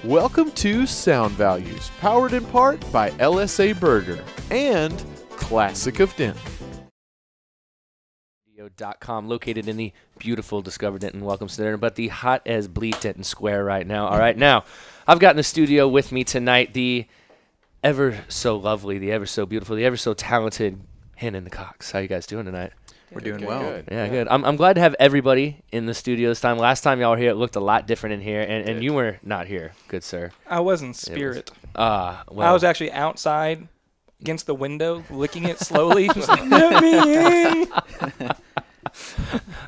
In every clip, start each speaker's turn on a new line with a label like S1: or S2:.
S1: Welcome to Sound Values, powered in part by LSA Burger and Classic of Denton.
S2: .com, located in the beautiful Discover Denton Welcome Center, but the hot as bleed Denton Square right now. All right, now I've got in the studio with me tonight the ever so lovely, the ever so beautiful, the ever so talented Hannah Cox. How you guys doing tonight?
S3: We're doing well.
S1: Good.
S2: Yeah, good. I'm glad to have everybody in the studio this time. Last time y'all were here, it looked a lot different in here, and you were not here, good sir.
S4: I was in spirit.
S2: Well,
S4: I was actually outside against the window, licking it slowly. Just like, let me in.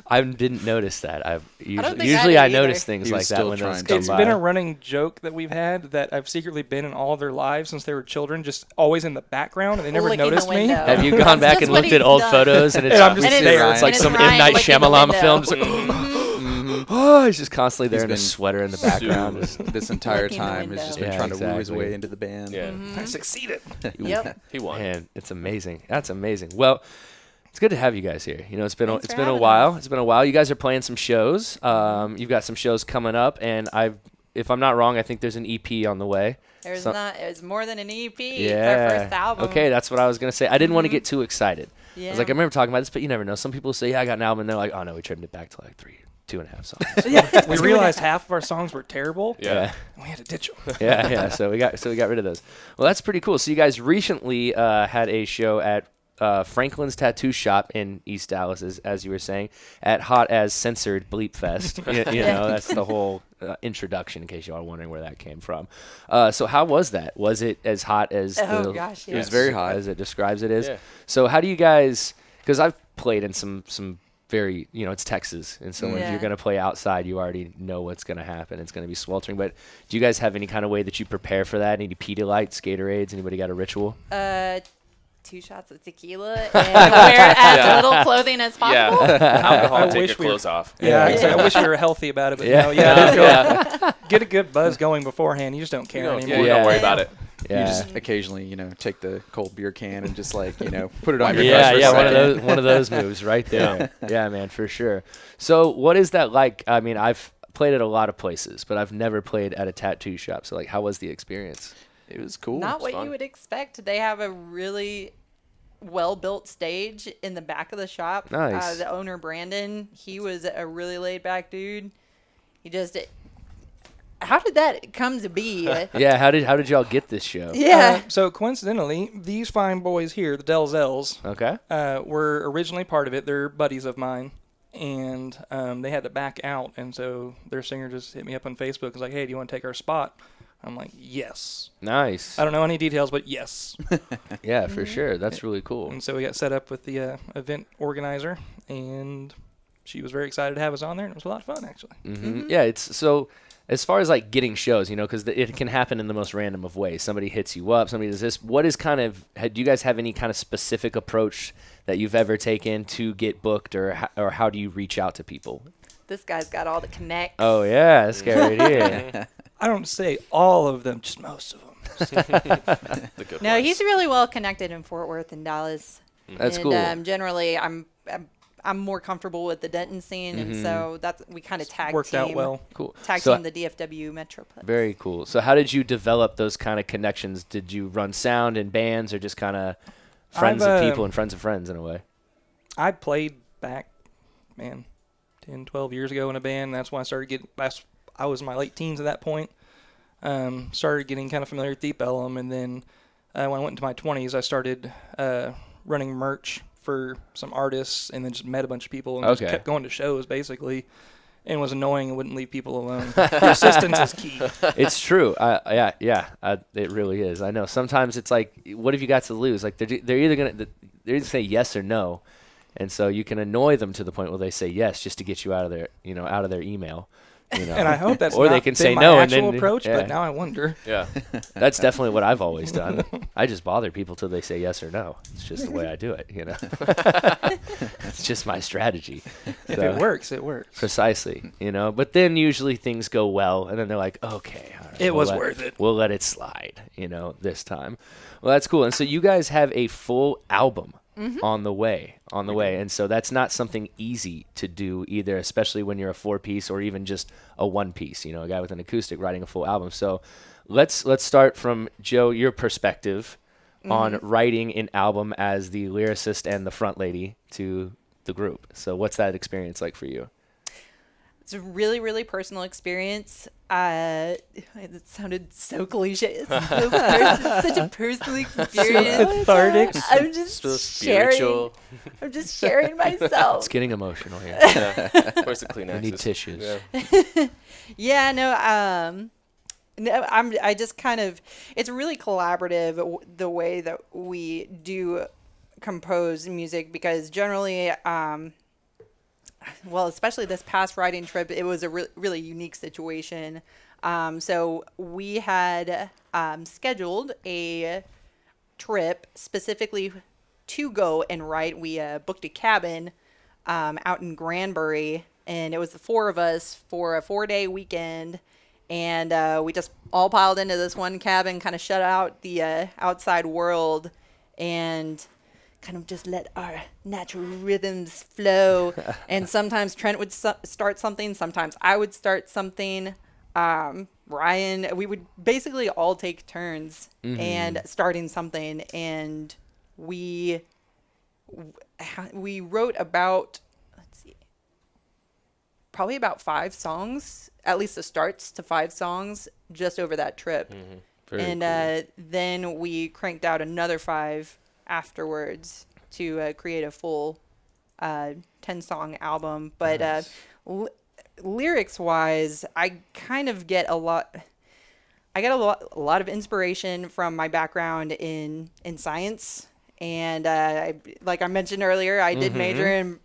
S2: I didn't notice that.
S5: think
S2: Usually
S5: I
S2: I
S5: did
S2: notice
S5: either.
S2: things
S3: He
S2: like
S3: was
S2: that
S3: still
S2: when those
S3: trying
S2: come
S4: It's
S2: by.
S4: been a running joke that we've had that I've secretly been in all of their lives since they were children, just always in the background, and they never
S5: Licking the
S4: noticed me.
S5: window.
S2: Have you gone back
S5: That's
S2: and
S5: what
S2: looked at
S5: he's
S2: old
S5: done.
S2: photos and it's,
S4: And I'm just
S5: And
S4: there.
S5: it's,
S2: it's like
S5: and
S2: some
S5: it's
S2: M.
S5: Ryan
S2: Night
S5: licking the
S2: Shyamalan
S5: window.
S2: film? Just like, oh, he's just constantly there
S3: He's
S2: in a
S3: been
S2: sweater in the background. Just,
S3: This entire
S5: Licking the
S3: time has just been
S2: window.
S3: trying to woo his
S2: exactly.
S3: way into the band.
S6: Yeah,
S4: I succeeded.
S5: Yep.
S6: he won.
S2: man, it's amazing. That's amazing. Well, it's good to have you guys here. You know, it's been
S5: Thanks
S2: it's
S5: for
S2: been a
S5: having
S2: while.
S5: us.
S2: It's been a while. You guys are playing some shows. You've got some shows coming up, and if I'm not wrong, I think there's an EP on the way.
S5: It's more than an EP.
S2: Yeah.
S5: It's our first album.
S2: Okay, that's what I was gonna say. I didn't want to get too excited.
S5: Yeah.
S2: I was like, I remember talking about this, but you never know. Some people say, yeah, I got an album, and they're like, oh no, we trimmed it back to like 2.5 songs.
S4: We realized half of our songs were terrible.
S6: Yeah.
S4: And we had to ditch them.
S2: yeah. So we got rid of those. Well, that's pretty cool. So you guys recently had a show at Franklin's Tattoo Shop in East Dallas, as you were saying, at Hot as Censored Bleep Fest. you know, that's the whole introduction, in case you are wondering where that came from. So how was that? Was it as hot as
S5: Oh, gosh,
S3: It was
S5: yes.
S3: very hot.
S2: as it describes it is?
S6: Yeah.
S2: So how do you guys? Because I've played in some very, it's Texas, and so if
S5: Yeah.
S2: you're going to play outside, you already know what's going to happen. It's going to be sweltering. But do you guys have any kind of way that you prepare for that? Any Pedialyte, Gatorades? Anybody got a ritual?
S5: 2 shots of tequila and wear as little clothing as possible.
S6: Alcohol,
S4: I
S6: take your
S4: wish we were-
S6: clothes off.
S4: Yeah, I wish we were healthy about it, but
S2: Yeah.
S4: no, yeah, get a good buzz going beforehand. You just don't care
S6: You
S4: anymore.
S6: don't, don't worry about it.
S2: Yeah.
S3: You just occasionally, take the cold beer can and just like, put it on your
S2: Yeah,
S3: breast for a
S2: yeah,
S3: second.
S2: one of those moves right there. Yeah, man, for sure. So what is that like? I mean, I've played at a lot of places, but I've never played at a tattoo shop. So like, how was the experience?
S3: It was cool.
S5: Not
S3: It's
S5: what
S3: fun.
S5: you would expect. They have a really well-built stage in the back of the shop.
S2: Nice.
S5: The owner, Brandon, he was a really laid-back dude. He just... How did that come to be?
S2: Yeah, how did y'all get this show?
S5: Yeah.
S4: So coincidentally, these fine boys here, the Delzells,
S2: Okay.
S4: were originally part of it. They're buddies of mine, and they had to back out, and so their singer just hit me up on Facebook and was like, "Hey, do you want to take our spot?" I'm like, "Yes."
S2: Nice.
S4: I don't know any details, but yes.
S2: Yeah, for sure. That's really cool.
S4: And so we got set up with the event organizer, and she was very excited to have us on there, and it was a lot of fun, actually.
S2: Yeah, it's so as far as like getting shows, because it can happen in the most random of ways. Somebody hits you up, somebody does this. What is do you guys have any kind of specific approach that you've ever taken to get booked, or how do you reach out to people?
S5: This guy's got all the connects.
S2: Oh yeah, that's scary right here.
S4: I don't say all of them, just most of them.
S6: The good
S5: No,
S6: ones.
S5: he's really well connected in Fort Worth and Dallas.
S2: That's
S5: and,
S2: cool.
S5: Generally, I'm more comfortable with the Denton scene, and so we kind of tag
S4: Worked
S5: team.
S4: out well.
S2: Cool.
S5: Tag
S2: So-
S5: team the DFW Metroplex.
S2: Very cool. So how did you develop those kind of connections? Did you run sound in bands, or just kind of friends of people and friends of friends in a way?
S4: I played back, 10, 12 years ago in a band. That's when I started getting, I was in my late teens at that point. Started getting kind of familiar with Deep Ellum, and then when I went into my 20s, I started running merch for some artists, and then just met a bunch of people and just
S2: Okay.
S4: kept going to shows, basically, and was annoying and wouldn't leave people alone. Persistence is key.
S2: It's true. It really is. I know. Sometimes it's like, what have you got to lose? Like they're either gonna say yes or no, and so you can annoy them to the point where they say yes just to get you out of their email.
S4: And I hope that's
S2: Or
S4: not
S2: they can
S4: been
S2: say
S4: my
S2: no, and
S4: actual
S2: then-
S4: approach,
S2: yeah.
S4: but now I wonder.
S6: Yeah.
S2: That's definitely what I've always done. I just bother people till they say yes or no. It's just the way I do it. It's just my strategy.
S4: If
S2: So-
S4: it works, it works.
S2: Precisely, But then usually things go well, and then they're like, okay, all right,
S4: It was
S2: let-
S4: worth it.
S2: We'll let it slide, this time. Well, that's cool. And so you guys have a full album on the way. And so that's not something easy to do either, especially when you're a 4-piece or even just a 1-piece, a guy with an acoustic writing a full album. So let's start from Joe, your perspective on writing an album as the lyricist and the front lady to the group. So what's that experience like for you?
S5: It's a really, really personal experience. It sounded so cliche. It's such a personal experience.
S4: Cathartic.
S5: I'm just sharing. I'm just sharing myself.
S2: It's getting emotional here.
S6: Where's the Kleenex?
S2: We need tissues.
S6: Yeah.
S5: Yeah, no, I just kind of, it's really collaborative the way that we do compose music, because generally, well, especially this past writing trip, it was a really unique situation. So we had scheduled a trip specifically to go and write. We booked a cabin out in Granbury, and it was the 4 of us for a 4-day weekend. And we just all piled into this one cabin, kind of shut out the outside world, and kind of just let our natural rhythms flow. And sometimes Trent would start something. Sometimes I would start something. Ryan, we would basically all take turns and starting something. And we wrote about, probably about 5 songs, at least the starts to 5 songs just over that trip. And cool. Then we cranked out another 5 afterwards to create a full 10-song album. But nice. Lyrics wise, I kind of get a lot of inspiration from my background in science. And like I mentioned earlier, I did major in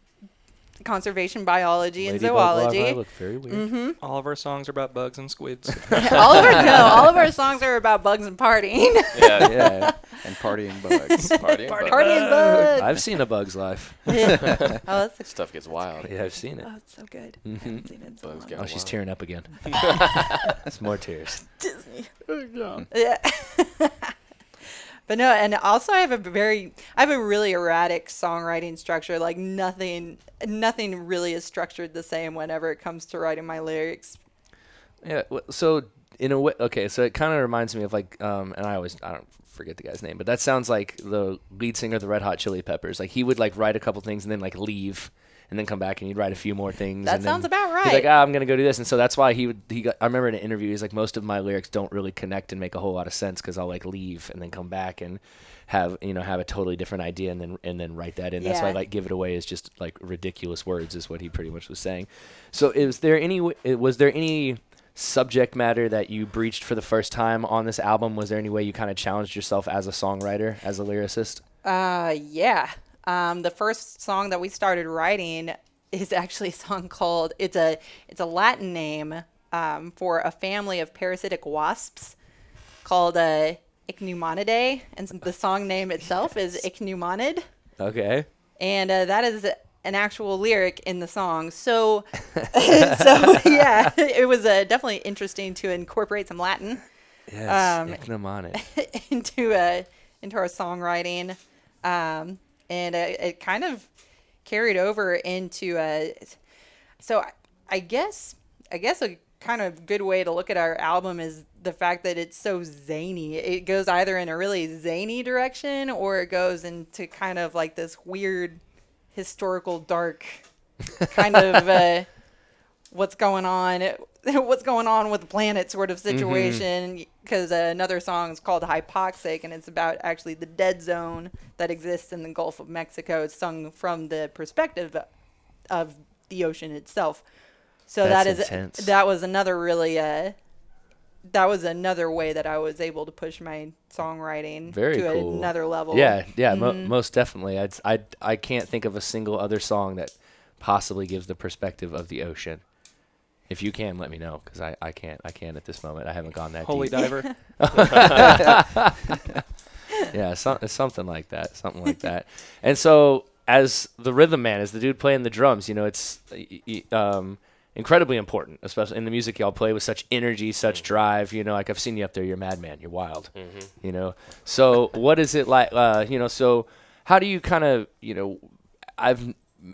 S5: conservation biology and zoology.
S2: I look very weird.
S4: All of our songs are about bugs and squids.
S5: all of our songs are about bugs and partying.
S3: Yeah. And partying bugs.
S5: Partying bugs.
S2: I've seen A Bug's Life.
S5: Yeah. Oh, that's
S6: Stuff gets wild.
S2: Yeah, I've seen it.
S5: Oh, it's so good. I haven't seen it in so long.
S2: Oh, she's tearing up again. It's more tears.
S5: Disney. Yeah. But no, and also I have a really erratic songwriting structure. Like nothing really is structured the same whenever it comes to writing my lyrics.
S2: Yeah. So in a way, okay. So it kind of reminds me of like, and I don't forget the guy's name, but that sounds like the lead singer of the Red Hot Chili Peppers. Like he would like write a couple things and then like leave. And then come back and he'd write a few more things.
S5: That sounds about right.
S2: He's like, I'm going to go do this. And so that's why I remember in an interview, he's like, most of my lyrics don't really connect and make a whole lot of sense because I'll like leave and then come back and have a totally different idea and then write that in. That's why I like Give It Away is just like ridiculous words is what he pretty much was saying. So was there any subject matter that you breached for the first time on this album? Was there any way you kind of challenged yourself as a songwriter, as a lyricist?
S5: Yeah. The first song that we started writing is actually a song called, it's a Latin name for a family of parasitic wasps called Ichneumonidae, and the song name itself is Ichneumoniid.
S2: Okay. And
S5: that is an actual lyric in the song. So yeah, it was definitely interesting to incorporate some Latin.
S2: Yes, Ichneumoniid.
S5: into our songwriting. And it kind of carried over into so I guess a kind of good way to look at our album is the fact that it's so zany. It goes either in a really zany direction or it goes into kind of like this weird historical dark kind of what's going on with the planet sort of situation, because another song is called Hypoxic, and it's about actually the dead zone that exists in the Gulf of Mexico. It's sung from the perspective of the ocean itself. So that was another really that was another way that I was able to push my songwriting to another level.
S2: Yeah, most definitely. I can't think of a single other song that possibly gives the perspective of the ocean. If you can, let me know, because I can't at this moment. I haven't gone that
S4: Holy
S2: deep.
S4: diver.
S2: Yeah, something like that. And so, as the rhythm man, as the dude playing the drums, it's incredibly important, especially in the music y'all play with such energy, such drive. Like I've seen you up there, you're a madman, you're wild. So what is it like? So how do you kind of,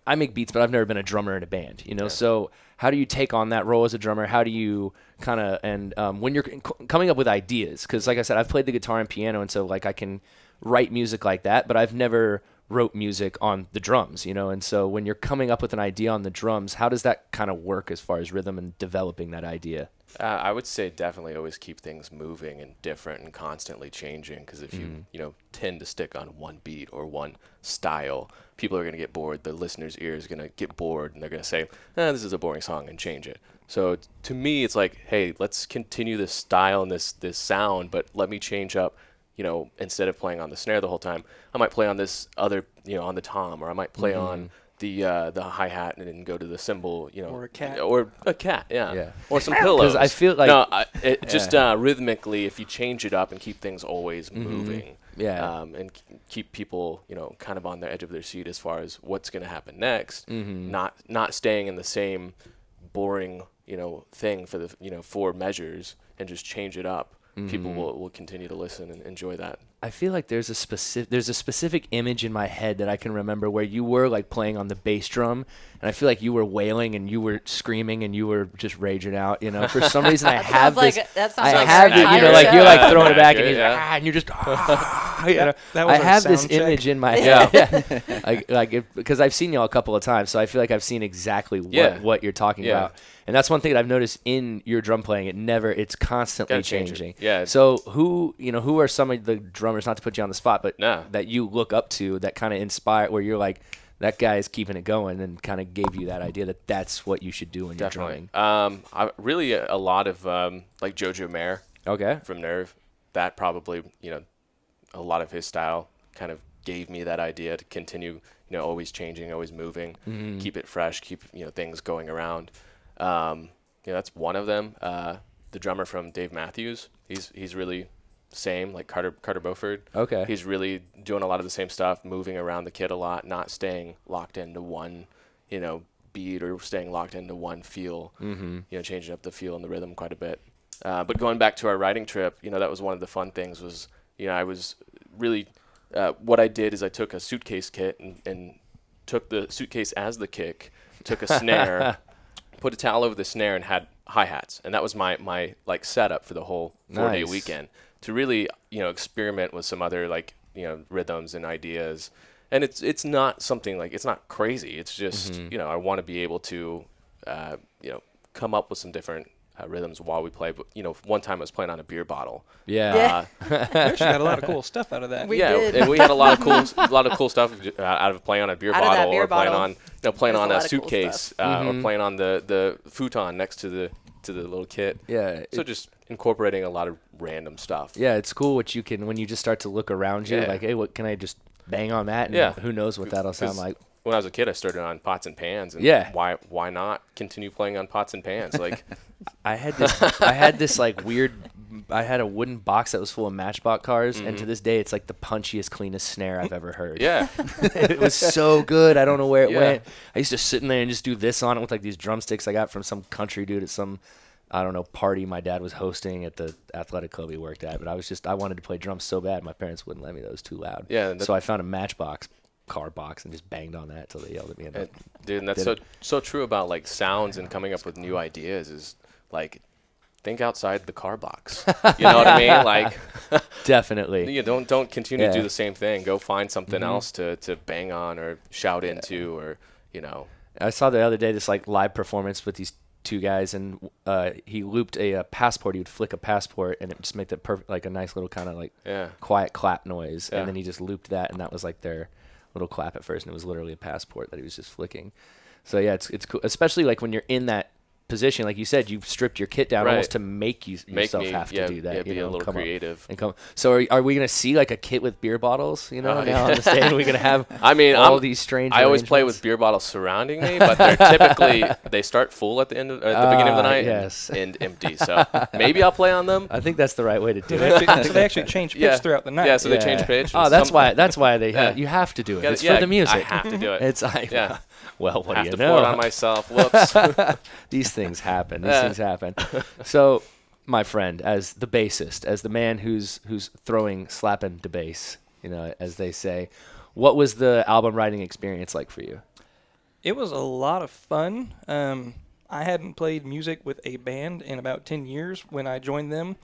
S2: I make beats, but I've never been a drummer in a band, so how do you take on that role as a drummer? How do you kind of, and when you're coming up with ideas, because like I said, I've played the guitar and piano, and so like I can write music like that, but I've never wrote music on the drums, and so when you're coming up with an idea on the drums, how does that kind of work as far as rhythm and developing that idea?
S6: I would say definitely always keep things moving and different and constantly changing, because if you tend to stick on one beat or one style, people are going to get bored. The listener's ear is going to get bored, and they're going to say, this is a boring song, and change it. So to me, it's like, hey, let's continue this style and this sound, but let me change up. Instead of playing on the snare the whole time, I might play on this other, on the tom, or I might play on the hi-hat and then go to the cymbal,
S4: Or a cat.
S6: Or a cat, yeah. Or some pillows.
S2: Because I feel like
S6: just rhythmically, if you change it up and keep things always moving, and keep people, kind of on the edge of their seat as far as what's going to happen next, not staying in the same boring, thing for the, 4 measures, and just change it up. People will continue to listen and enjoy that.
S2: I feel like there's a specific image in my head that I can remember where you were like playing on the bass drum, and I feel like you were wailing and you were screaming and you were just raging out. For some reason I have this.
S5: That sounds
S2: I
S5: like
S2: have
S5: our
S2: it.
S5: entire
S2: Like
S5: show.
S2: you're like throwing it back and,
S6: Yeah.
S2: and you're just.
S4: That was
S2: I
S4: our
S2: have this
S4: sound check.
S2: image in my head, because I've seen y'all a couple of times, so I feel like I've seen exactly what you're talking about. And that's one thing that I've noticed in your drum playing. It's constantly changing.
S6: Yeah.
S2: So who are some of the drummers, not to put you on the spot, but
S6: No.
S2: that you look up to that kind of inspire, where you're like, that guy is keeping it going, and kind of gave you that idea that that's what you should do when you're drumming?
S6: I really a lot of like Jojo Mayer.
S2: Okay.
S6: From Nerve. That probably, a lot of his style kind of gave me that idea to continue, always changing, always moving, keep it fresh, keep, things going around. That's one of them. The drummer from Dave Matthews, he's really same, like Carter Beauford.
S2: Okay.
S6: He's really doing a lot of the same stuff, moving around the kit a lot, not staying locked into one, beat or staying locked into one feel, changing up the feel and the rhythm quite a bit. But going back to our writing trip, that was one of the fun things was, I was really, what I did is I took a suitcase kit and took the suitcase as the kick, took a snare, put a towel over the snare and had hi-hats. And that was my like setup for the whole 4-day weekend to really, experiment with some other like, rhythms and ideas. And it's not something like, it's not crazy. It's just, I want to be able to, come up with some different rhythms while we play. But, one time I was playing on a beer bottle.
S2: Yeah.
S4: We actually got a lot of cool stuff out of that.
S5: We did.
S6: And we had a lot of cool stuff out of playing on a beer
S5: Out of that
S6: bottle,
S5: beer
S6: or
S5: bottle.
S6: playing on
S5: There's a
S6: a
S5: lot of cool
S6: suitcase,
S5: stuff.
S6: or playing on the futon next to the little kit.
S2: Yeah.
S6: So just incorporating a lot of random stuff.
S2: Yeah, it's cool what you can, when you just start to look around you, like, hey, what can I just bang on that? And who knows what that'll sound like.
S6: When I was a kid, I started on pots and pans, and why not continue playing on pots and pans? Like,
S2: I had this like weird. I had a wooden box that was full of Matchbox cars, and to this day, it's like the punchiest, cleanest snare I've ever heard.
S6: Yeah,
S2: it was so good. I don't know where it went. I used to sit in there and just do this on it with like these drumsticks I got from some country dude at some, I don't know, party my dad was hosting at the athletic club he worked at. But I wanted to play drums so bad, my parents wouldn't let me. That was too loud.
S6: Yeah,
S2: so I found a Matchbox car box and just banged on that until they yelled at me.
S6: Dude, and that's so true about like sounds and coming up with new ideas is like, think outside the car box. You know what I mean? Like,
S2: definitely.
S6: Don't continue to do the same thing. Go find something else to bang on or shout into, or
S2: I saw the other day this like live performance with these two guys, and he looped a passport. He would flick a passport, and it just made that perfect, like a nice little kind of like quiet clap noise. And then he just looped that, and that was like their little clap at first, and it was literally a passport that he was just flicking. So yeah, it's cool, especially like when you're in that position, like you said, you've stripped your kit down almost to make yourself have to do that.
S6: Be a little creative.
S2: So are we gonna see like a kit with beer bottles? Now on the stage, are we gonna have? All these strange.
S6: I always play with beer bottles surrounding me, but they're typically they start full at the end at the beginning of the night and empty. So maybe I'll play on them.
S2: I think that's the right way to do it.
S4: So they actually change pitch throughout the night.
S6: Yeah, so they change pitch.
S2: Oh, that's why they you have to do it. It's for the music.
S6: I have to do it.
S2: Well, what
S6: I
S2: do
S6: have
S2: you
S6: to
S2: know?
S6: pour it on myself. Whoops.
S2: These things happen. So, my friend, as the bassist, as the man who's throwing slapping to bass, as they say, What was the album writing experience like for you?
S4: It was a lot of fun. I hadn't played music with a band in about 10 years when I joined them,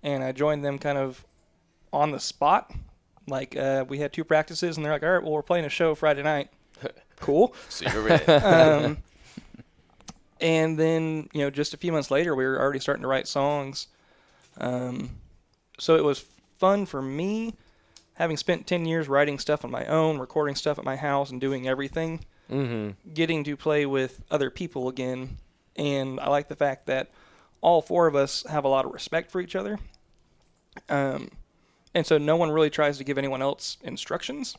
S4: and I joined them kind of on the spot. Like, we had 2 practices, and they're like, all right, well, we're playing a show Friday night. Cool.
S6: So you're ready.
S4: And then, just a few months later, we were already starting to write songs. So it was fun for me, having spent 10 years writing stuff on my own, recording stuff at my house, and doing everything, getting to play with other people again. And I like the fact that all 4 of us have a lot of respect for each other. And so no one really tries to give anyone else instructions.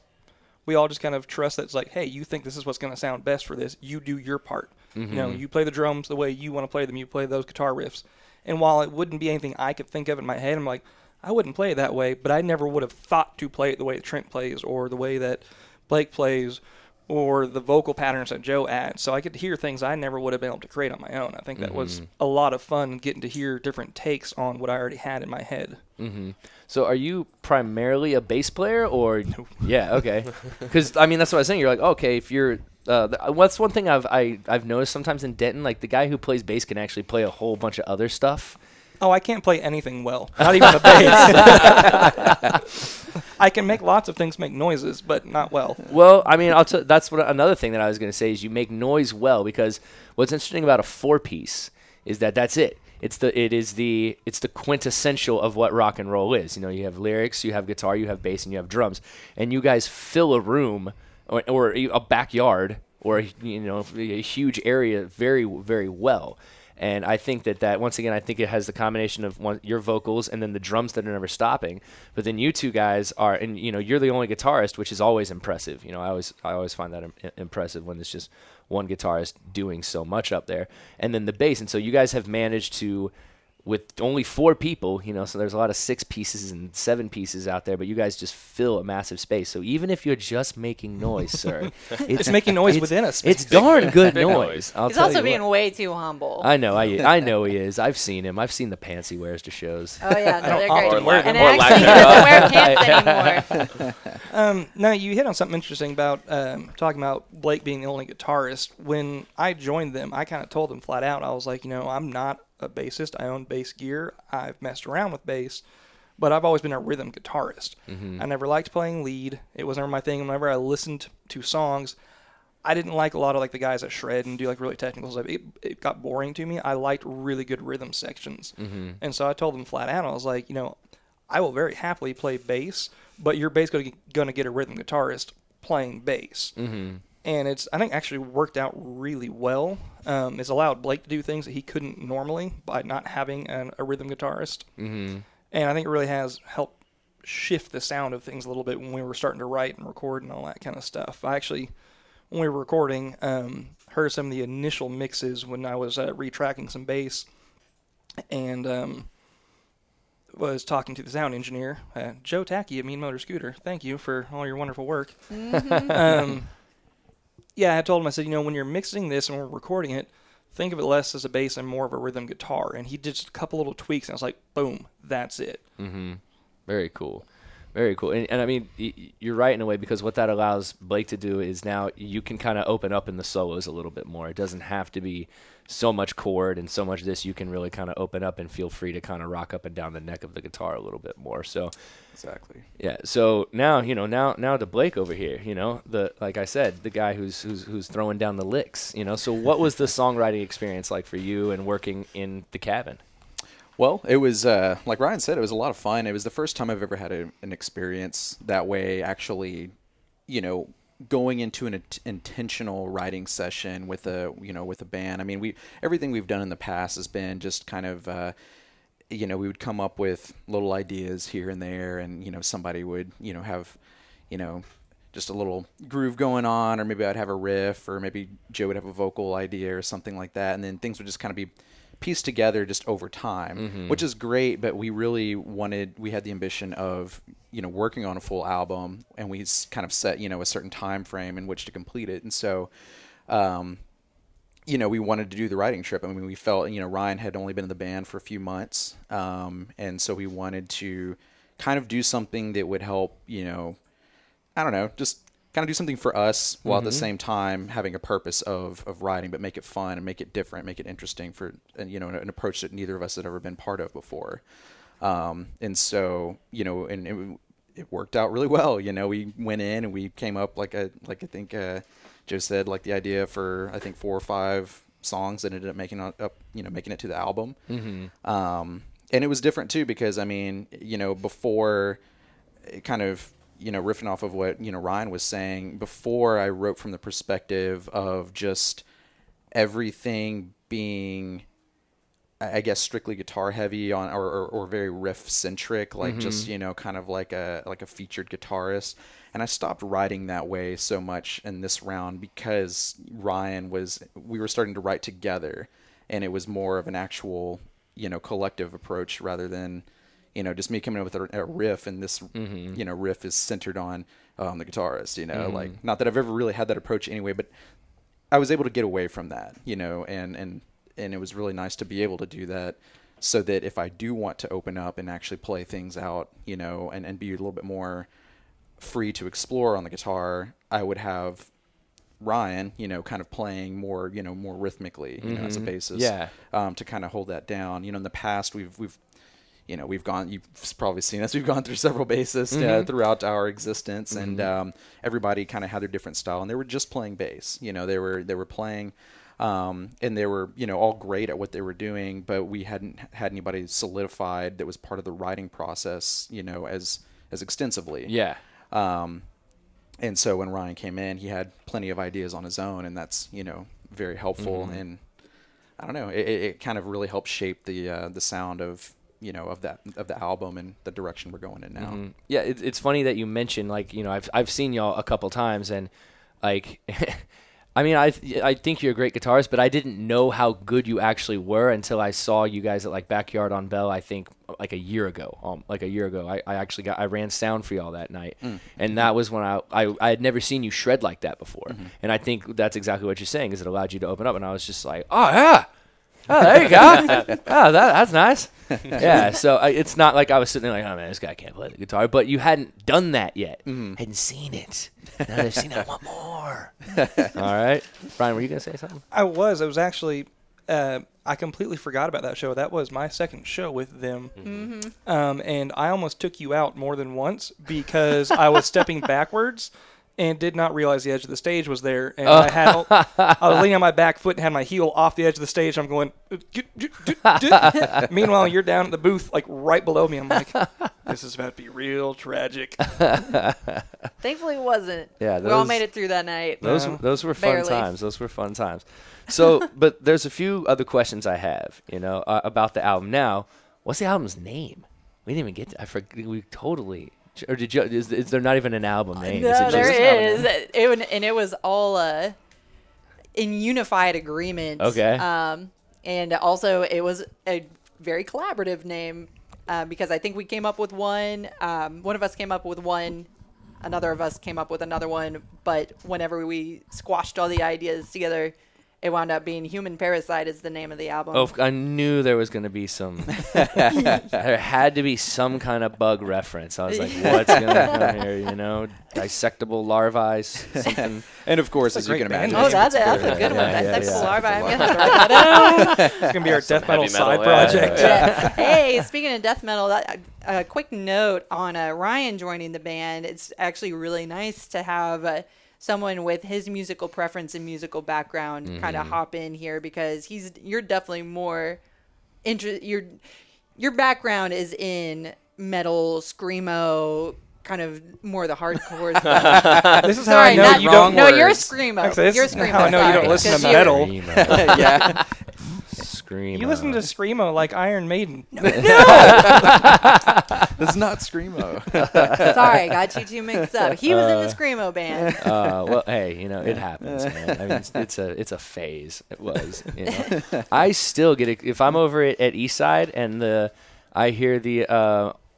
S4: We all just kind of trust that it's like, hey, you think this is what's going to sound best for this. You do your part. You play the drums the way you want to play them. You play those guitar riffs. And while it wouldn't be anything I could think of in my head, I'm like, I wouldn't play it that way, but I never would have thought to play it the way that Trent plays or the way that Blake plays or the vocal patterns that Joe adds. So I could hear things I never would have been able to create on my own. I think that was a lot of fun, getting to hear different takes on what I already had in my head.
S2: So are you primarily a bass player or? Yeah, okay. Because, I mean, that's what I was saying. You're like, okay, if you're what's one thing I've noticed sometimes in Denton, like the guy who plays bass can actually play a whole bunch of other stuff.
S4: Oh, I can't play anything well. Not even the bass. I can make lots of things make noises, but not well.
S2: Well, I mean, that's another thing that I was going to say is you make noise well, because what's interesting about a 4-piece is that that's it. It's the quintessential of what rock and roll is. You have lyrics, you have guitar, you have bass, and you have drums, and you guys fill a room or a backyard or a huge area very, very well. And I think that once again, I think it has the combination of your vocals and then the drums that are never stopping. But then you 2 guys are, and you're the only guitarist, which is always impressive. I always find that impressive when it's just one guitarist doing so much up there, and then the bass. And so you guys have managed to, with only 4 people, so there's a lot of 6 pieces and 7 pieces out there, but you guys just fill a massive space. So even if you're just making noise, sir,
S4: it's making noise within us.
S2: It's darn good noise.
S5: He's also being way too humble.
S2: I know he is. I've seen him. I've seen the pants he wears to shows.
S5: Oh yeah, no, they're great.
S6: Or
S5: And actually, he doesn't wear pants anymore.
S4: No, you hit on something interesting about talking about Blake being the only guitarist. When I joined them, I kind of told them flat out, I was like, I'm not a bassist. I own bass gear. I've messed around with bass, but I've always been a rhythm guitarist. I never liked playing lead. It was never my thing. Whenever I listened to songs, I didn't like a lot of the guys that shred and do really technical stuff. It got boring to me. I liked really good rhythm sections. And so I told them flat out, I was like, I will very happily play bass, but your bass going to get a rhythm guitarist playing bass. And it's, I think, actually worked out really well. It's allowed Blake to do things that he couldn't normally by not having a rhythm guitarist. And I think it really has helped shift the sound of things a little bit when we were starting to write and record and all that kind of stuff. I actually, when we were recording, heard some of the initial mixes when I was retracking some bass, and was talking to the sound engineer, Joe Tacky at Mean Motor Scooter. Thank you for all your wonderful work. Yeah, I told him, I said, when you're mixing this and we're recording it, think of it less as a bass and more of a rhythm guitar. And he did just a couple little tweaks, and I was like, boom, that's it.
S2: Very cool. Very cool. And I mean, you're right in a way, because what that allows Blake to do is now you can kind of open up in the solos a little bit more. It doesn't have to be so much chord and so much this. You can really kind of open up and feel free to kind of rock up and down the neck of the guitar a little bit more. So
S3: Exactly.
S2: yeah. So now, now to Blake over here, like I said, the guy who's throwing down the licks, So what was the songwriting experience like for you and working in the cabin?
S3: Well, it was, like Ryan said, it was a lot of fun. It was the first time I've ever had an experience that way, actually, going into an intentional writing session with a band. I mean, everything we've done in the past has been just kind of, we would come up with little ideas here and there, and, somebody would, have, just a little groove going on, or maybe I'd have a riff, or maybe Joe would have a vocal idea or something like that. And then things would just kind of be pieced together just over time, which is great. But we really we had the ambition of, working on a full album, and we kind of set, a certain time frame in which to complete it. And so, we wanted to do the writing trip. I mean, we felt, Ryan had only been in the band for a few months. And so we wanted to kind of do something that would help, I don't know, just kind of do something for us while at the same time having a purpose of writing, but make it fun and make it different, make it interesting for, and an approach that neither of us had ever been part of before. And so, and it worked out really well. We went in and we came up like I think Joe said, like the idea for I think 4 or 5 songs that ended up making it to the album. And it was different too because before kind of riffing off of what Ryan was saying, before I wrote from the perspective of just everything being, I guess, strictly guitar heavy on or very riff centric, like just kind of like a featured guitarist. And I stopped writing that way so much in this round because we were starting to write together, and it was more of an actual collective approach rather than just me coming up with a riff, and this riff is centered on the guitarist. Like, not that I've ever really had that approach anyway, but I was able to get away from that, and it was really nice to be able to do that, so that if I do want to open up and actually play things out, and be a little bit more free to explore on the guitar, I would have Ryan, kind of playing more, more rhythmically, as a bassist, to kind of hold that down. In the past, we've gone, you've probably seen us, we've gone through several bassists throughout our existence, and everybody kind of had their different style, and they were just playing bass. They were playing, and they were, all great at what they were doing, but we hadn't had anybody solidified that was part of the writing process, as extensively.
S2: Yeah.
S3: And so when Ryan came in, he had plenty of ideas on his own, and that's, very helpful. And I don't know, it kind of really helped shape the sound of the album and the direction we're going in now.
S2: Yeah, it's funny that you mentioned, like, I've seen y'all a couple times, and like, I think you're a great guitarist, but I didn't know how good you actually were until I saw you guys at like Backyard on Bell. I think like a year ago. I ran sound for y'all that night, and that was when I had never seen you shred like that before. And I think that's exactly what you're saying, is it allowed you to open up. And I was just like, oh yeah. Oh, there you go. Oh, that's nice. Yeah, so it's not like I was sitting there like, oh, man, this guy can't play the guitar. But you hadn't done that yet. Hadn't seen it. Now they've seen it. I want more. All right. Brian, were you going to say something?
S4: I was actually, I completely forgot about that show. That was my second show with them. And I almost took you out more than once because I was stepping backwards and did not realize the edge of the stage was there. And I was leaning on my back foot and had my heel off the edge of the stage. I'm going, meanwhile, you're down at the booth, like right below me. I'm like, this is about to be real tragic.
S5: Thankfully, it wasn't.
S2: Yeah,
S5: we all made it through that night.
S2: Those were fun
S5: Barely.
S2: times. Those were fun times. So, but there's a few other questions I have, about the album. Now, what's the album's name? We didn't even get to. I forgot. We totally. Or did you? Is there not even an album name?
S5: No, there is. It was all in unified agreement.
S2: Okay.
S5: And also it was a very collaborative name because I think we came up with one. One of us came up with one. Another of us came up with another one. But whenever we squashed all the ideas together, it wound up being Human Parasite is the name of the album.
S2: Oh, I knew there was going to be some. There had to be some kind of bug reference. I was like, what's going to come here? Dissectable larvae, something.
S3: And of course, as you can imagine.
S5: Oh, that's a good one. Dissectable larvae. I'm going to have to write that down.
S4: It's going to be our death metal side
S6: metal,
S4: project.
S5: Yeah. Hey, speaking of death metal, a quick note on Ryan joining the band. It's actually really nice to have someone with his musical preference and musical background kind of hop in here, because you're definitely more your background is in metal, screamo, kind of more the hardcore stuff.
S4: This is how I know you don't.
S5: No, you're screamo. You're screamo.
S4: How I know you don't listen to metal.
S3: Yeah.
S2: Screamo.
S4: You listen to screamo like Iron Maiden.
S3: It's not screamo.
S5: Sorry, I got you two mixed up. He was in the screamo band.
S2: Well, hey, it happens, man. I mean, it's a phase. It was. I still get it if I'm over at Eastside and I hear the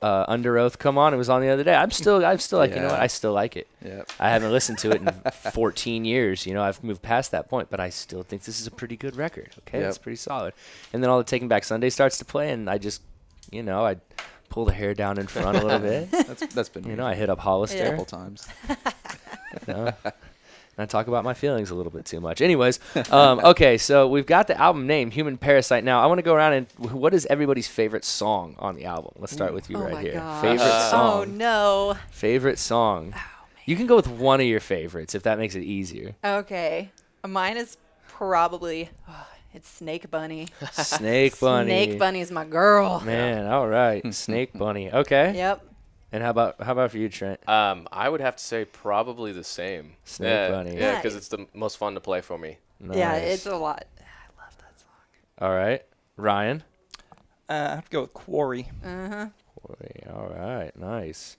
S2: Under Oath come on. It was on the other day. I'm still like, you know what? I still like it.
S3: Yep.
S2: I haven't listened to it in 14 years. I've moved past that point, but I still think this is a pretty good record. Okay, it's pretty solid. And then all the Taking Back Sunday starts to play, and I just, I pull the hair down in front a little bit.
S3: That's been
S2: I hit up Hollister
S3: a couple times.
S2: No. I talk about my feelings a little bit too much. Anyways, okay, so we've got the album name, Human Parasite. Now, I want to go around and what is everybody's favorite song on the album? Let's start with you
S5: Oh
S2: right
S5: my
S2: here.
S5: gosh.
S2: Favorite song.
S5: Oh no.
S2: Favorite song. You can go with one of your favorites if that makes it easier.
S5: Okay. Mine is probably it's Snake Bunny.
S2: Snake Bunny.
S5: Snake Bunny is my girl.
S2: Man, all right. Snake Bunny. Okay.
S5: Yep.
S2: And how about for you, Trent?
S6: I would have to say probably the same.
S2: Snake Bunny.
S6: Yeah, because
S5: Nice.
S6: it's the most fun to play for me.
S5: Yeah,
S2: Nice.
S5: it's a lot. I love that song.
S2: All right. Ryan?
S4: I have to go with Quarry.
S2: All right. Nice.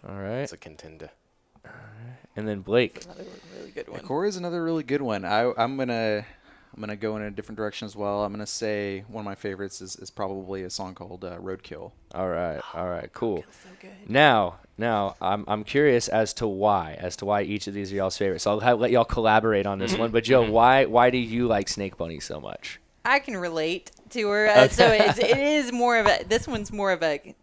S2: All right.
S6: It's a contender.
S2: And then Blake.
S5: Another really good one.
S3: Core is another really good one. I'm gonna go in a different direction as well. I'm gonna say one of my favorites is probably a song called Roadkill.
S2: All right. Cool.
S5: So good.
S2: Now, I'm curious as to why each of these are y'all's favorites. So I'll let y'all collaborate on this one. But Joe, why do you like Snake Bunny so much?
S5: I can relate to her. So it is more of a. This one's more of a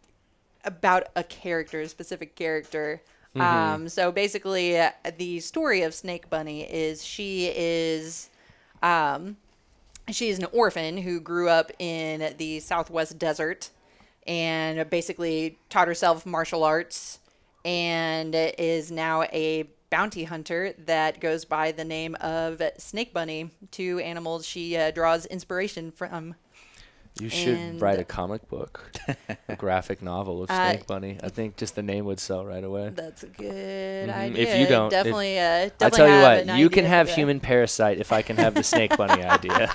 S5: about a character, a specific character. So basically, the story of Snake Bunny is she is an orphan who grew up in the Southwest desert and basically taught herself martial arts and is now a bounty hunter that goes by the name of Snake Bunny, two animals she draws inspiration from.
S2: You should
S5: And-
S2: write a comic book, a graphic novel of Snake Bunny. I think just the name would sell right away.
S5: That's a good idea.
S2: If you don't,
S5: definitely,
S2: I
S5: definitely
S2: tell you
S5: have
S2: what,
S5: an
S2: you
S5: idea
S2: can
S5: for
S2: have
S5: that.
S2: Human Parasite if I can have the Snake Bunny idea,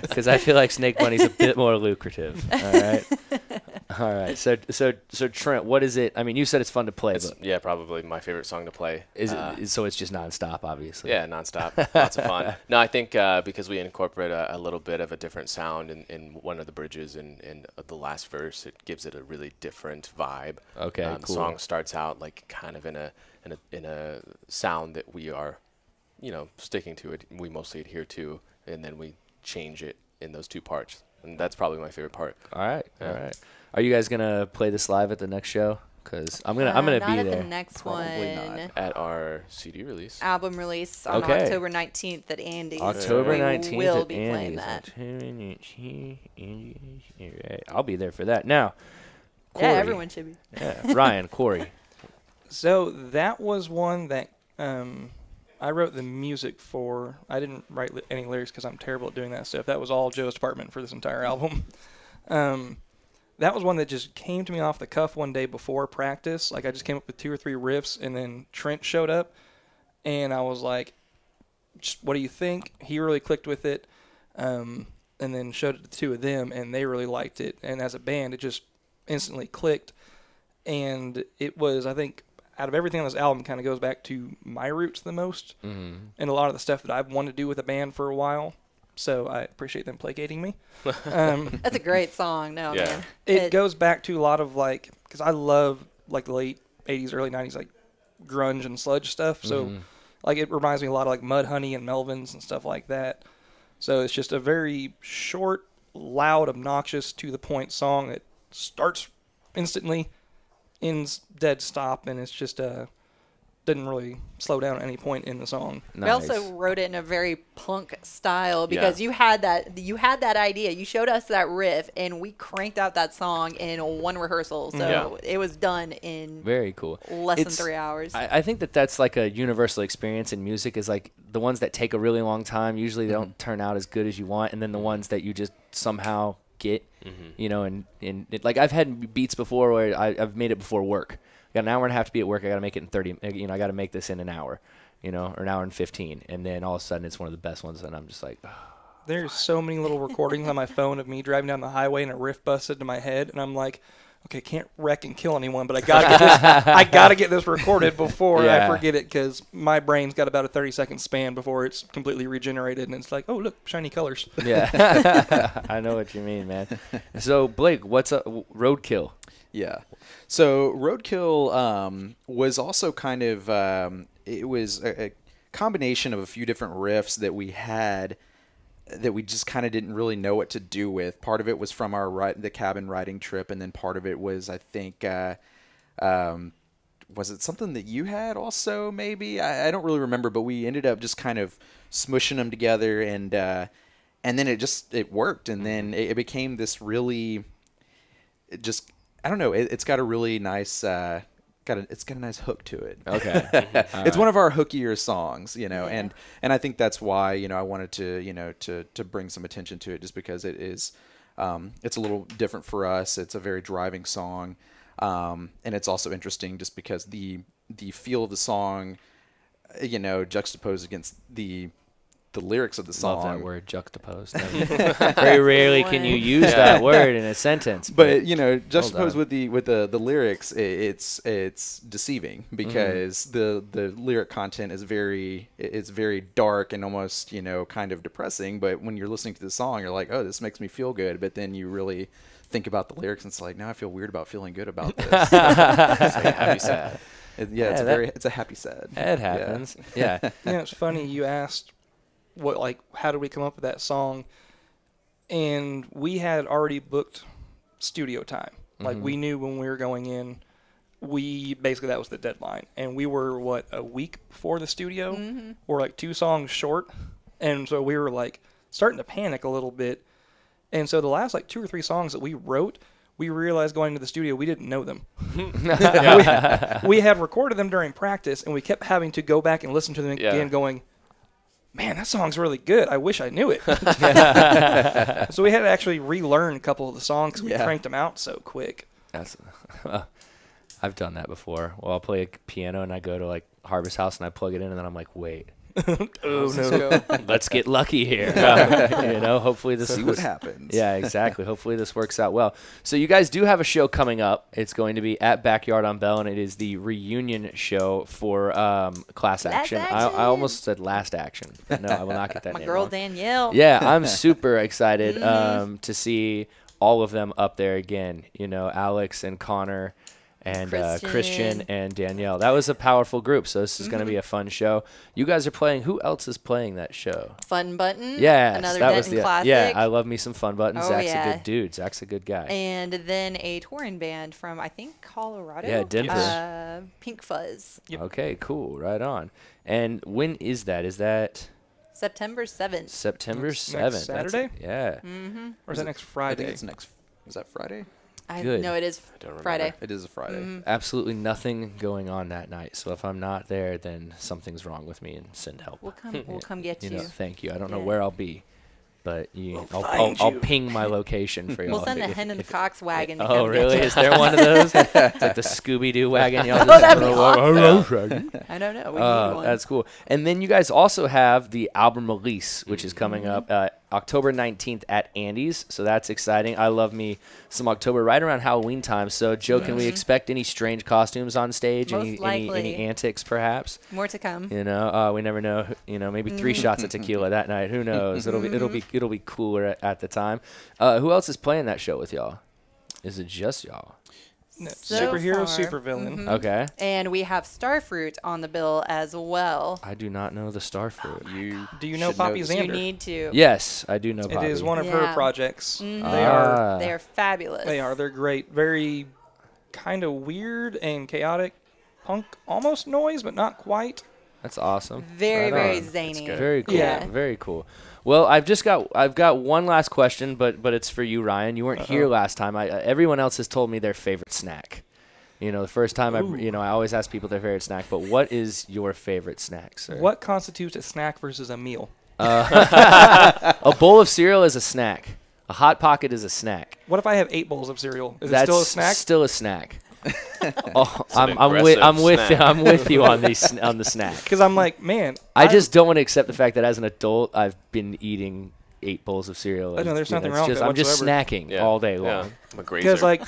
S2: because I feel like Snake Bunny's a bit more lucrative. All right. So Trent, what is it? I mean, you said it's fun to play, but
S6: Yeah, probably my favorite song to play.
S2: is it? So it's just nonstop, obviously.
S6: Yeah, nonstop. Lots of fun. No, I think because we incorporate a little bit of a different sound in one of the bridges in the last verse, it gives it a really different vibe.
S2: Okay,
S6: The
S2: cool.
S6: song starts out like kind of in a sound that we are, sticking to it. We mostly adhere to, and then we change it in those two parts, and that's probably my favorite part.
S2: All right.
S6: Yeah.
S2: All right. Are you guys gonna play this live at the next show? Because I'm gonna
S5: Not
S2: be
S5: at
S2: there.
S5: the next
S3: Probably
S5: one.
S3: not.
S6: At our CD release.
S5: Album release on
S2: Okay.
S5: October 19th at Andy's.
S2: October
S5: We
S2: 19th
S5: will
S2: at
S5: be playing
S2: Andy's.
S5: that.
S2: October 19th, Andy's. I'll be there for that. Now,
S5: Yeah,
S2: Corey.
S5: everyone should be.
S2: Yeah, Ryan, Corey.
S4: So that was one that I wrote the music for. I didn't write any lyrics because I'm terrible at doing that stuff. That was all Joe's department for this entire album. That was one that just came to me off the cuff one day before practice. Like I just came up with 2 or 3 riffs, and then Trent showed up, and I was like, just, "What do you think?" He really clicked with it, and then showed it to the 2 of them, and they really liked it. And as a band, it just instantly clicked. And it was, I think, out of everything on this album, kind of goes back to my roots the most, and a lot of the stuff that I've wanted to do with a band for a while. So I appreciate them placating me.
S5: That's a great song. No,
S6: Yeah.
S5: man.
S4: It goes back to a lot of like, because I love like the late 80s, early 90s, like grunge and sludge stuff. So like it reminds me a lot of like Mudhoney and Melvins and stuff like that. So it's just a very short, loud, obnoxious, to the point song that starts instantly, ends dead stop, and it's just didn't really slow down at any point in the song.
S5: We also wrote it in a very punk style because
S6: Yeah.
S5: you had that idea. You showed us that riff, and we cranked out that song in one rehearsal. So
S6: Yeah.
S5: it was done in
S2: Very cool.
S5: less than
S2: It's-
S5: 3 hours.
S2: I think that's like a universal experience in music is like the ones that take a really long time. Usually they don't turn out as good as you want. And then the ones that you just somehow get, and like I've had beats before where I've made it before work. I got an hour and a half to be at work. I got to make it in 30, I got to make this in an hour, or an hour and 15. And then all of a sudden it's one of the best ones. And I'm just like,
S4: There's so many little recordings on my phone of me driving down the highway and a riff busted to my head, and I'm like, okay, can't wreck and kill anyone, but I gotta get this. I gotta get this recorded before
S2: Yeah.
S4: I forget it, because my brain's got about a 30-second span before it's completely regenerated, and it's like, oh look, shiny colors.
S2: yeah, I know what you mean, man. So Blake, what's up? Roadkill.
S3: Yeah. So Roadkill was also kind of it was a combination of a few different riffs that we had that we just kind of didn't really know what to do with. Part of it was from the cabin riding trip, and then part of it was, I think, was it something that you had also? Maybe I don't really remember, but we ended up just kind of smushing them together, and then it worked, and then it became this really, I don't know, it's got a really nice it's got a nice hook to it.
S2: Okay.
S3: It's one of our hookier songs, and I think that's why, I wanted to, to bring some attention to it, just because it is, it's a little different for us. It's a very driving song. And it's also interesting just because the feel of the song, juxtaposed against the lyrics of the song.
S2: Love that word, juxtaposed. Very rarely can you use that word in a sentence.
S3: But juxtaposed with the lyrics, it's deceiving, because the lyric content is very dark and almost kind of depressing. But when you're listening to the song, you're like, oh, this makes me feel good. But then you really think about the lyrics, and it's like, now I feel weird about feeling good about this.
S6: It's like happy sad.
S3: It's a happy sad.
S2: It happens. Yeah.
S4: It's funny you asked how did we come up with that song, and we had already booked studio time. Like, we knew when we were going in, that was the deadline, and we were a week before the studio. We're like 2 songs short, and so we were like starting to panic a little bit. And so the last 2 or 3 songs that we wrote, we realized going to the studio we didn't know them. we had recorded them during practice, and we kept having to go back and listen to them again, going, man, that song's really good. I wish I knew it. So we had to actually relearn a couple of the songs because we cranked them out so quick.
S2: I've done that before. Well, I'll play a piano, and I go to Harvest House, and I plug it in, and then I'm like, wait.
S4: Oh, no.
S2: Let's get lucky here. Hopefully this
S3: see what happens.
S2: Yeah, exactly. Hopefully this works out well. So you guys do have a show coming up. It's going to be at Backyard on Bell, and it is the reunion show for Class Action. I almost said Last Action. But no, I will not get that
S5: My
S2: name
S5: girl
S2: wrong.
S5: Danielle.
S2: Yeah, I'm super excited to see all of them up there again. Alex and Connor and Christian and Danielle. That was a powerful group, so this is going to be a fun show. You guys are playing. Who else is playing that show?
S5: Fun Button.
S2: Yeah,
S5: Another
S2: that
S5: Denton
S2: was
S5: classic.
S2: Yeah, I love me some Fun Button.
S5: Oh,
S2: Zach's
S5: yeah.
S2: a good dude. Zach's a good guy.
S5: And then a touring band from, I think, Colorado.
S2: Yeah, Denver.
S5: Pink Fuzz.
S4: Yep.
S2: Okay, cool. Right on. And when is that? Is that
S5: September 7th.
S2: September
S4: Next
S2: 7th?
S4: Saturday?
S2: Yeah.
S4: Or is that next
S3: I
S4: Friday?
S3: think it's next. Is that Friday?
S2: Good.
S5: No, it is
S6: don't remember.
S5: Friday.
S3: It is a Friday.
S2: Absolutely nothing going on that night. So if I'm not there, then something's wrong with me, and send help.
S5: We'll come get you.
S2: Thank you. I don't know
S5: Yeah.
S2: where I'll be, but I'll ping my location for y'all.
S5: We'll send the Hen and the Cox wagon. To
S2: Oh,
S5: come
S2: really?
S5: Get you.
S2: Is there one of those? It's like the Scooby-Doo wagon. Y'all
S5: Oh, that'd be
S2: awesome.
S5: I don't know. We need one.
S2: That's cool. And then you guys also have the album release, which is coming up October 19th at Andy's. So that's exciting. I love me some October right around Halloween time. So, Joe, can we expect any strange costumes on stage?
S5: Most likely.
S2: Any antics, perhaps?
S5: More to come.
S2: We never know. Maybe 3 shots of tequila that night. Who knows? It'll be cooler at the time. Who else is playing that show with y'all? Is it just y'all?
S4: No,
S5: So
S4: superhero,
S5: far.
S4: supervillain.
S2: Okay.
S5: And we have Starfruit on the bill as well.
S2: I do not know the Starfruit.
S4: Do you know
S3: should
S4: Poppy
S3: this.
S5: You
S4: Xander?
S5: need to.
S2: Yes, I do know.
S4: It
S2: Poppy.
S4: is one of her
S5: Yeah.
S4: projects.
S5: Mhm.
S4: They
S5: They are fabulous.
S4: They are. They're great. Very kind of weird and chaotic punk, almost noise, but not quite.
S2: That's awesome.
S5: Very,
S2: Right
S5: very
S2: on.
S5: zany.
S2: Very cool.
S5: Yeah.
S2: Very cool. Well, I've got one last question, but it's for you, Ryan. You weren't here last time. Everyone else has told me their favorite snack. The first time I always ask people their favorite snack. But what is your favorite snack, sir?
S4: What constitutes a snack versus a meal?
S2: A bowl of cereal is a snack. A Hot Pocket is a snack.
S4: What if I have 8 bowls of cereal? Is
S2: That's
S4: it still a snack?
S2: Still a snack.
S6: an aggressive
S2: I'm with you on the snack.
S4: Because I'm like, man.
S2: I just don't want to accept the fact that as an adult I've been eating 8 bowls of cereal.
S4: I know, there's nothing
S2: it's
S4: wrong with
S2: just,
S4: that
S2: I'm just
S4: whatsoever.
S2: snacking all day long.
S6: I'm a grazer.
S4: Because, like,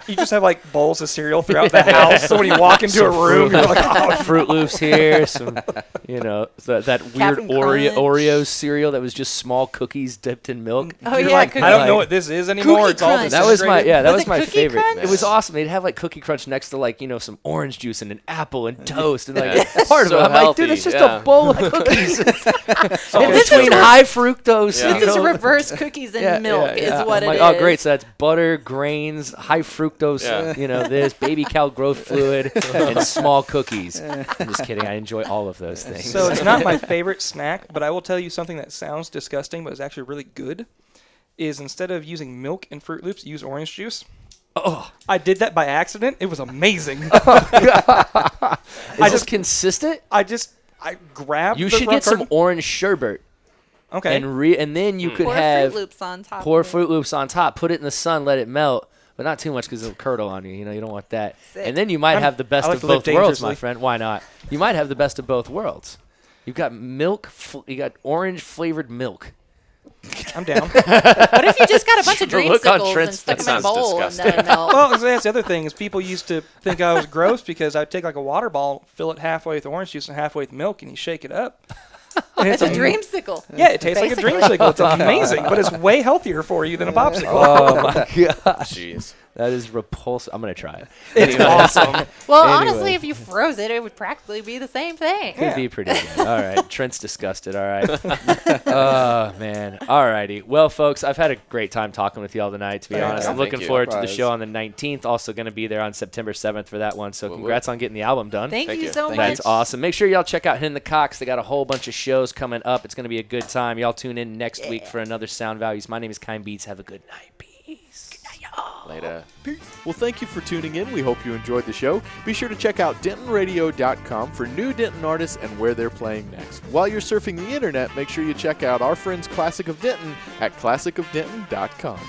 S4: you just have, like, bowls of cereal throughout the house. So when you walk into a room, you're like, oh,
S2: Fruit Loops here, some, that weird
S5: Captain
S2: Oreo cereal that was just small cookies dipped in milk.
S5: Oh,
S4: you're
S5: yeah.
S4: like,
S5: Cookie
S4: I don't
S2: Crunch.
S4: know what this is anymore.
S5: Cookie
S4: It's all
S5: Crunch.
S2: That was my
S4: disintegrated.
S2: that
S5: Was
S2: was
S5: it
S2: my
S5: Cookie
S2: favorite.
S5: Crunch?
S2: It was awesome. They'd have like Cookie Crunch next to like some orange juice and an apple and toast and like part of
S6: So
S2: it. I'm like, dude,
S6: healthy,
S2: it's just
S6: yeah.
S2: a bowl of cookies.
S5: This
S2: Between
S5: is
S2: high fructose.
S6: Yeah.
S5: This is reverse cookies and milk is what
S2: I'm
S5: it
S2: like,
S5: is.
S2: oh, great. So that's butter, graham, grains, high fructose,
S6: Yeah.
S2: this baby cow growth fluid, and small cookies. I'm just kidding. I enjoy all of those things.
S4: So it's not my favorite snack, but I will tell you something that sounds disgusting, but is actually really good. Is instead of using milk and Fruit Loops, use orange juice.
S2: Oh,
S4: I did that by accident. It was amazing.
S2: is this consistent?
S4: I grabbed.
S2: You
S4: the
S2: should
S4: rock
S2: get some
S4: carton.
S2: orange sherbet.
S4: Okay.
S2: And then you could
S5: Pour
S2: have
S5: Fruit Loops on top.
S2: pour
S5: of it.
S2: Fruit Loops on top, put it in the sun, let it melt, but not too much because it'll curdle on you. You don't want that.
S5: Sick.
S2: And then you might have the best
S4: I like
S2: of
S4: to live
S2: both worlds, my
S4: dangerously.
S2: friend. Why not? You might have the best of both worlds. You've got you got orange flavored milk.
S4: I'm down.
S5: What if you just got a bunch of
S2: The look on
S5: dreamsicles and
S2: Trent's
S5: stuck
S6: face.
S5: them in a
S6: That sounds
S5: bowl and
S6: disgusting.
S5: then melt?
S4: Well, that's the other thing is people used to think I was gross because I'd take like a water ball, fill it halfway with orange juice and halfway with milk, and you shake it up. And
S5: It's a dreamsicle.
S4: Yeah, it tastes like a
S5: Basically.
S4: dreamsicle. It's amazing, but it's way healthier for you than a popsicle.
S2: Oh my gosh,
S6: Jeez.
S2: that is repulsive. I'm gonna try it.
S4: It's awesome.
S5: Well,
S2: Anyway.
S5: honestly, if you froze it, it would practically be the same thing.
S2: Could be pretty good. All right. Trent's disgusted. All right. Oh, man. All righty. Well, folks, I've had a great time talking with y'all tonight, to be
S3: Yeah,
S2: honest. I'm
S6: thank
S2: looking
S6: you.
S2: forward to the
S3: Likewise.
S2: show on the 19th. Also going to be there on September 7th for that one. So
S6: Woo-woo.
S2: congrats on getting the album done.
S5: Thank
S6: Thank
S5: you
S6: you.
S5: so
S6: Thank
S5: much.
S2: That's awesome. Make sure y'all check out Hitting the Cox. They got a whole bunch of shows coming up. It's going to be a good time. Y'all tune in next week for another Sound Values. My name is Kind Beats. Have a good night. Peace. Good night, y'all.
S6: Later.
S1: Well, thank you for tuning in. We hope you enjoyed the show. Be sure to check out DentonRadio.com for new Denton artists and where they're playing next. While you're surfing the internet, make sure you check out our friends Classic of Denton at ClassicofDenton.com.